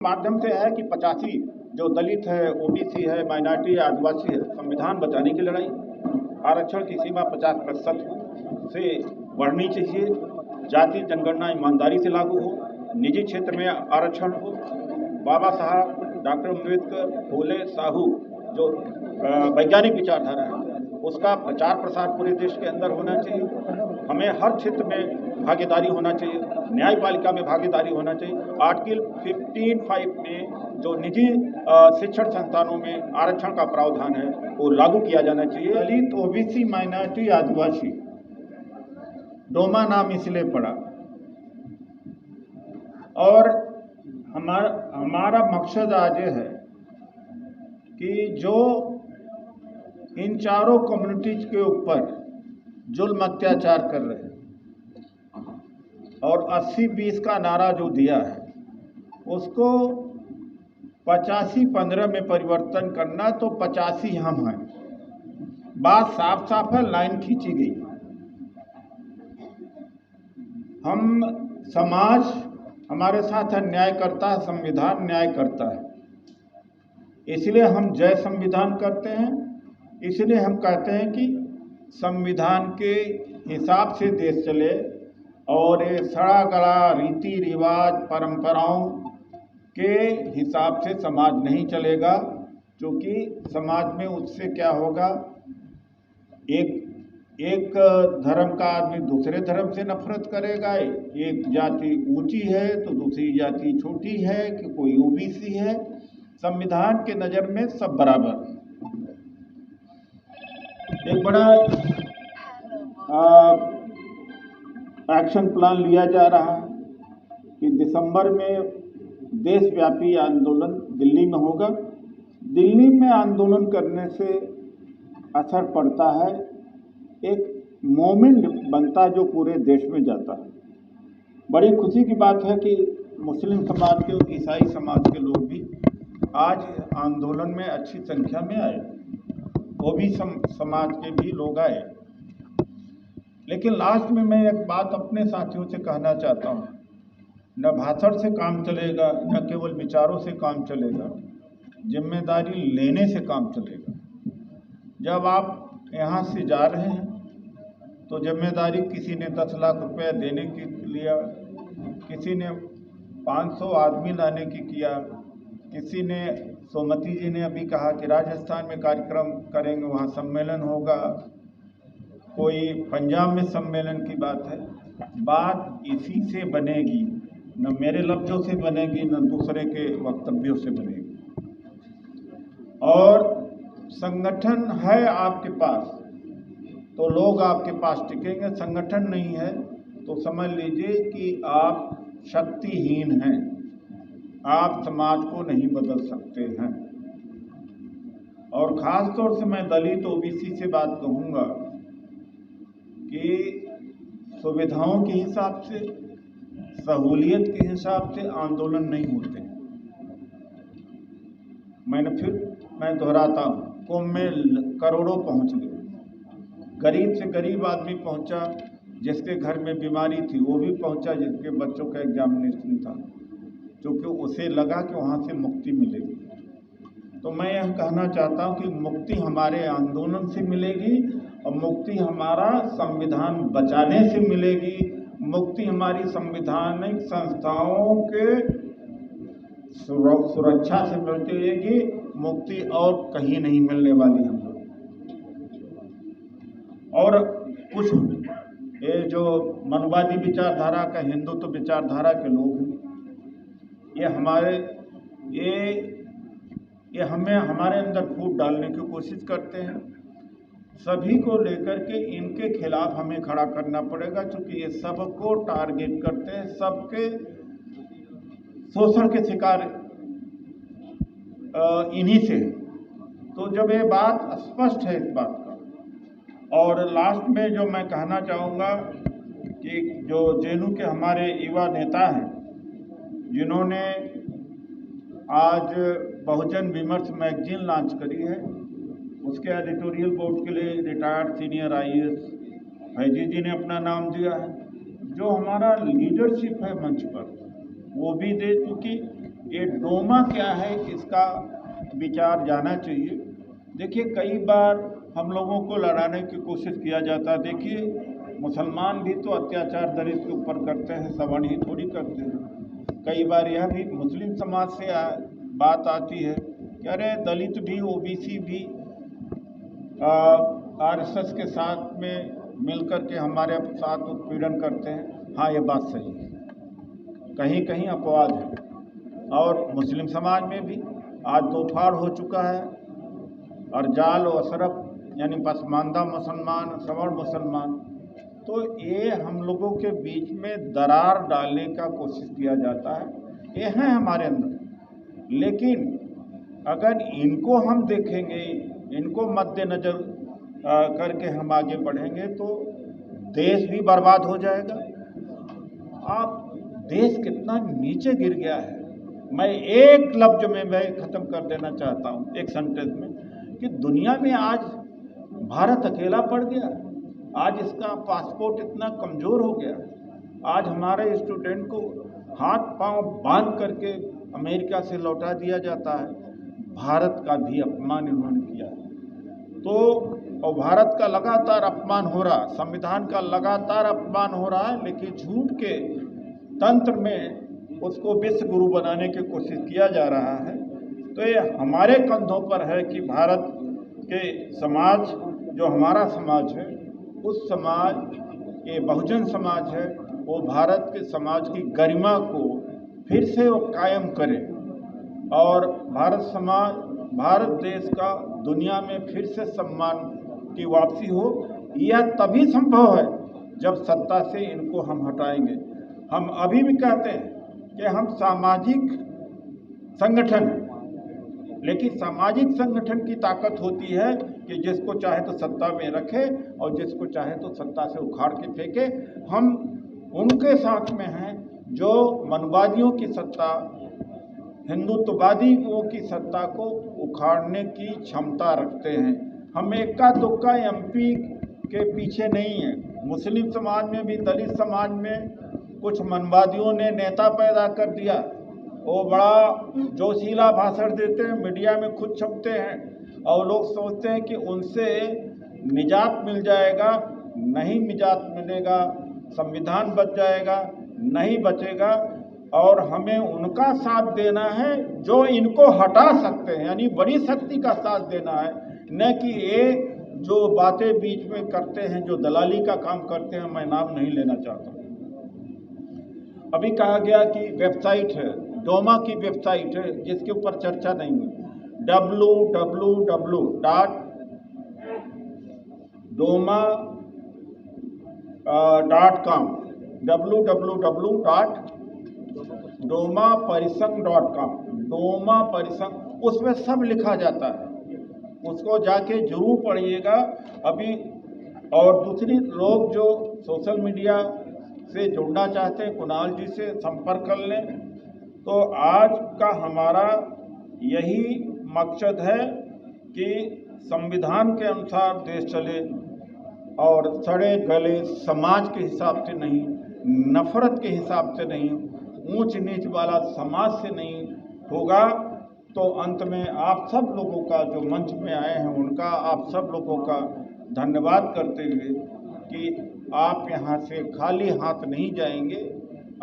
माध्यम से है कि 85 जो दलित है, ओबीसी है, माइनॉरिटी है, आदिवासी है, संविधान बचाने की लड़ाई। आरक्षण की सीमा 50% से बढ़नी चाहिए। जाति जनगणना ईमानदारी से लागू हो, निजी क्षेत्र में आरक्षण हो। बाबा साहब डॉक्टर अम्बेडकर, फूले, साहू जो वैज्ञानिक विचारधारा है उसका प्रचार प्रसार पूरे देश के अंदर होना चाहिए। हमें हर क्षेत्र में भागीदारी होना चाहिए, न्यायपालिका में भागीदारी होना चाहिए। आर्टिकल 15(5) में जो निजी शिक्षण संस्थानों में आरक्षण का प्रावधान है वो लागू किया जाना चाहिए। दलित, ओबीसी, माइनॉरिटी, आदिवासी, डोमा नाम इसलिए पड़ा और हमारा मकसद आज ये है कि जो इन चारों कम्युनिटीज के ऊपर जुल्म अत्याचार कर रहे हैं और 80-20 का नारा जो दिया है उसको 85-15 में परिवर्तन करना, तो 85 हम हैं। बात साफ साफ है, लाइन खींची गई। हम समाज हमारे साथ अन्याय करता है, संविधान न्याय करता है, इसलिए हम जय संविधान करते हैं। इसलिए हम कहते हैं कि संविधान के हिसाब से देश चले और ये सड़ा गला रीति रिवाज परंपराओं के हिसाब से समाज नहीं चलेगा, क्योंकि समाज में उससे क्या होगा, एक धर्म का आदमी दूसरे धर्म से नफरत करेगा। एक जाति ऊंची है तो दूसरी जाति छोटी है, कि कोई ओबीसी है। संविधान के नज़र में सब बराबर। एक बड़ा एक्शन प्लान लिया जा रहा है कि दिसंबर में देशव्यापी आंदोलन दिल्ली में होगा। दिल्ली में आंदोलन करने से असर पड़ता है, एक मोमेंट बनता है जो पूरे देश में जाता है। बड़ी खुशी की बात है कि मुस्लिम समाज के और ईसाई समाज के लोग भी आज आंदोलन में अच्छी संख्या में आए, वो भी समाज के भी लोग आए। लेकिन लास्ट में मैं एक बात अपने साथियों से कहना चाहता हूँ, न भाषण से काम चलेगा, न केवल विचारों से काम चलेगा, जिम्मेदारी लेने से काम चलेगा। जब आप यहाँ से जा रहे हैं तो जिम्मेदारी, किसी ने 10 लाख रुपया देने की लिया, किसी ने 500 आदमी लाने की किया, किसी ने, सोमती जी ने अभी कहा कि राजस्थान में कार्यक्रम करेंगे, वहाँ सम्मेलन होगा, कोई पंजाब में सम्मेलन की बात है। बात इसी से बनेगी, न मेरे लफ्ज़ों से बनेगी, न दूसरे के वक्तव्यों से बनेगी। और संगठन है आपके पास तो लोग आपके पास टिकेंगे, संगठन नहीं है तो समझ लीजिए कि आप शक्तिहीन हैं, आप समाज को नहीं बदल सकते हैं। और ख़ास तौर से मैं दलित ओबीसी से बात कहूँगा कि सुविधाओं के हिसाब से, सहूलियत के हिसाब से आंदोलन नहीं होते हैं। मैं दोहराता हूँ, कुंभ में करोड़ों पहुँच गए, गरीब से गरीब आदमी पहुँचा, जिसके घर में बीमारी थी वो भी पहुँचा, जिसके बच्चों का एग्जामिनेशन था, क्योंकि उसे लगा कि वहाँ से मुक्ति मिलेगी। तो मैं यह कहना चाहता हूँ कि मुक्ति हमारे आंदोलन से मिलेगी, और मुक्ति हमारा संविधान बचाने से मिलेगी, मुक्ति हमारी संवैधानिक संस्थाओं के सुरक्षा से मिलती रहेगी। मुक्ति और कहीं नहीं मिलने वाली हम लोग। और कुछ ये जो मनवादी विचारधारा का, हिंदुत्व विचारधारा के लोग हैं, ये हमें हमारे अंदर फूट डालने की कोशिश करते हैं। सभी को लेकर के इनके खिलाफ हमें खड़ा करना पड़ेगा, क्योंकि ये सबको टारगेट करते हैं, सबके शोषण के शिकार इन्हीं से। तो जब ये बात स्पष्ट है इस बात का, और लास्ट में जो मैं कहना चाहूँगा कि जो जेएनयू के हमारे युवा नेता हैं, जिन्होंने आज बहुजन विमर्श मैगजीन लॉन्च करी है, उसके एडिटोरियल बोर्ड के लिए रिटायर्ड सीनियर IAS फैजी जी ने अपना नाम दिया है। जो हमारा लीडरशिप है मंच पर, वो भी दे चुकी, ये डोमा क्या है इसका विचार जाना चाहिए। देखिए, कई बार हम लोगों को लड़ाने की कोशिश किया जाता है। देखिए, मुसलमान भी तो अत्याचार दलित के ऊपर करते हैं, सवर्ण ही थोड़ी करते हैं। कई बार यह भी मुस्लिम समाज से बात आती है कि अरे दलित भी, ओबीसी भी आरएसएस के साथ में मिलकर के हमारे साथ उत्पीड़न करते हैं। हाँ, ये बात सही है, कहीं कहीं अपवाद है। और मुस्लिम समाज में भी आज दो फाड़ हो चुका है, और जाल और अशरफ यानी पसमानदा मुसलमान, सवर्ण मुसलमान। तो ये हम लोगों के बीच में दरार डालने का कोशिश किया जाता है। ये है हमारे अंदर, लेकिन अगर इनको हम देखेंगे, इनको मद्देनजर करके हम आगे बढ़ेंगे तो देश भी बर्बाद हो जाएगा। आप देश कितना नीचे गिर गया है। मैं एक लफ्ज में मैं ख़त्म कर देना चाहता हूँ, एक सेंटेंस में, कि दुनिया में आज भारत अकेला पड़ गया। आज इसका पासपोर्ट इतना कमज़ोर हो गया। आज हमारे स्टूडेंट को हाथ पांव बांध करके अमेरिका से लौटा दिया जाता है। भारत का भी अपमान इन्होंने किया। तो और भारत का लगातार अपमान हो रहा, संविधान का लगातार अपमान हो रहा है, लेकिन झूठ के तंत्र में उसको विश्व गुरु बनाने की कोशिश किया जा रहा है। तो ये हमारे कंधों पर है कि भारत के समाज, जो हमारा समाज है, उस समाज, ये बहुजन समाज है, वो भारत के समाज की गरिमा को फिर से वो कायम करे और भारत समाज, भारत देश का दुनिया में फिर से सम्मान की वापसी हो। यह तभी संभव है जब सत्ता से इनको हम हटाएंगे। हम अभी भी कहते हैं कि हम सामाजिक संगठन, लेकिन सामाजिक संगठन की ताकत होती है कि जिसको चाहे तो सत्ता में रखे और जिसको चाहे तो सत्ता से उखाड़ के फेंके। हम उनके साथ में हैं जो मनवादियों की सत्ता, हिंदुत्ववादियों की सत्ता को उखाड़ने की क्षमता रखते हैं। हम इक्का दुक्का एमपी के पीछे नहीं है। मुस्लिम समाज में भी, दलित समाज में कुछ मनवादियों ने नेता पैदा कर दिया। वो बड़ा जोशीला भाषण देते हैं, मीडिया में खुद छपते हैं और लोग सोचते हैं कि उनसे निजात मिल जाएगा। नहीं निजात मिलेगा, संविधान बच जाएगा, नहीं बचेगा। और हमें उनका साथ देना है जो इनको हटा सकते हैं, यानी बड़ी शक्ति का साथ देना है, न कि ये जो बातें बीच में करते हैं, जो दलाली का काम करते हैं। मैं नाम नहीं लेना चाहता। अभी कहा गया कि वेबसाइट है, डोमा की वेबसाइट है, जिसके ऊपर चर्चा नहीं है। www.doma.com, www.domaparisang.com, डोमा परिसंघ, उसमें सब लिखा जाता है। उसको जाके जरूर पढ़िएगा। अभी और दूसरी लोग जो सोशल मीडिया से जुड़ना चाहते हैं, कुणाल जी से संपर्क कर लें। तो आज का हमारा यही मकसद है कि संविधान के अनुसार देश चले और सड़े गले समाज के हिसाब से नहीं, नफरत के हिसाब से नहीं, ऊंच नीच वाला समाज से नहीं होगा। तो अंत में आप सब लोगों का, जो मंच में आए हैं उनका, आप सब लोगों का धन्यवाद करते हुए कि आप यहाँ से खाली हाथ नहीं जाएंगे।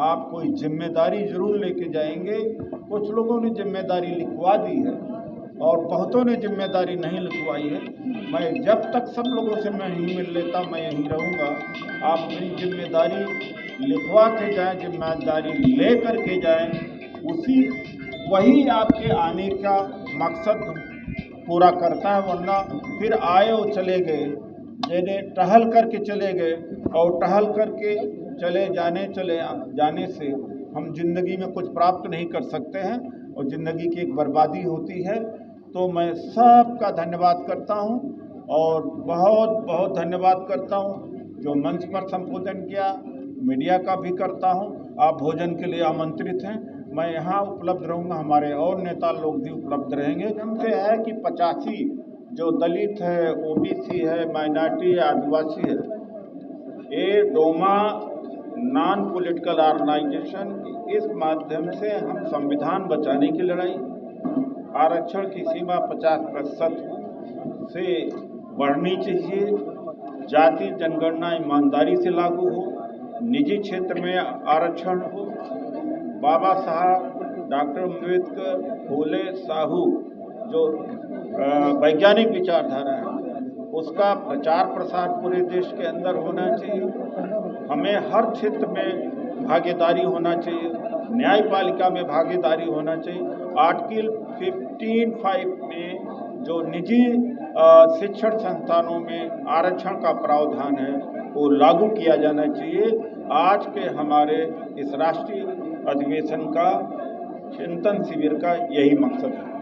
आप कोई जिम्मेदारी जरूर लेके जाएंगे। कुछ लोगों ने जिम्मेदारी लिखवा दी है और बहुतों ने जिम्मेदारी नहीं लिखवाई है। मैं जब तक सब लोगों से मैं नहीं मिल लेता, मैं यहीं रहूँगा। आप अपनी जिम्मेदारी लिखवा के जाएं, जिम्मेदारी ले कर के जाएं, वही आपके आने का मकसद पूरा करता है। वरना फिर आए और चले गए, जैसे टहल करके चले गए, और टहल करके चले जाने से हम जिंदगी में कुछ प्राप्त नहीं कर सकते हैं और ज़िंदगी की एक बर्बादी होती है। तो मैं सबका धन्यवाद करता हूं और बहुत बहुत धन्यवाद करता हूं जो मंच पर संबोधन किया। मीडिया का भी करता हूं। आप भोजन के लिए आमंत्रित हैं, मैं यहाँ उपलब्ध रहूँगा। हमारे और नेता लोग भी उपलब्ध रहेंगे। हमसे है कि 85 जो दलित है, ओबीसी है, माइनॉरिटी है, आदिवासी है, ये डोमा नॉन पॉलिटिकल ऑर्गेनाइजेशन, इस माध्यम से हम संविधान बचाने की लड़ाई, आरक्षण की सीमा 50% से बढ़नी चाहिए, जाति जनगणना ईमानदारी से लागू हो, निजी क्षेत्र में आरक्षण हो, बाबा साहब डॉक्टर अम्बेडकर, फूले साहू जो वैज्ञानिक विचारधारा है उसका प्रचार प्रसार पूरे देश के अंदर होना चाहिए। हमें हर क्षेत्र में भागीदारी होना चाहिए, न्यायपालिका में भागीदारी होना चाहिए। आर्टिकल 15(5) में जो निजी शिक्षण संस्थानों में आरक्षण का प्रावधान है वो लागू किया जाना चाहिए। आज के हमारे इस राष्ट्रीय अधिवेशन का चिंतन शिविर का यही मकसद है।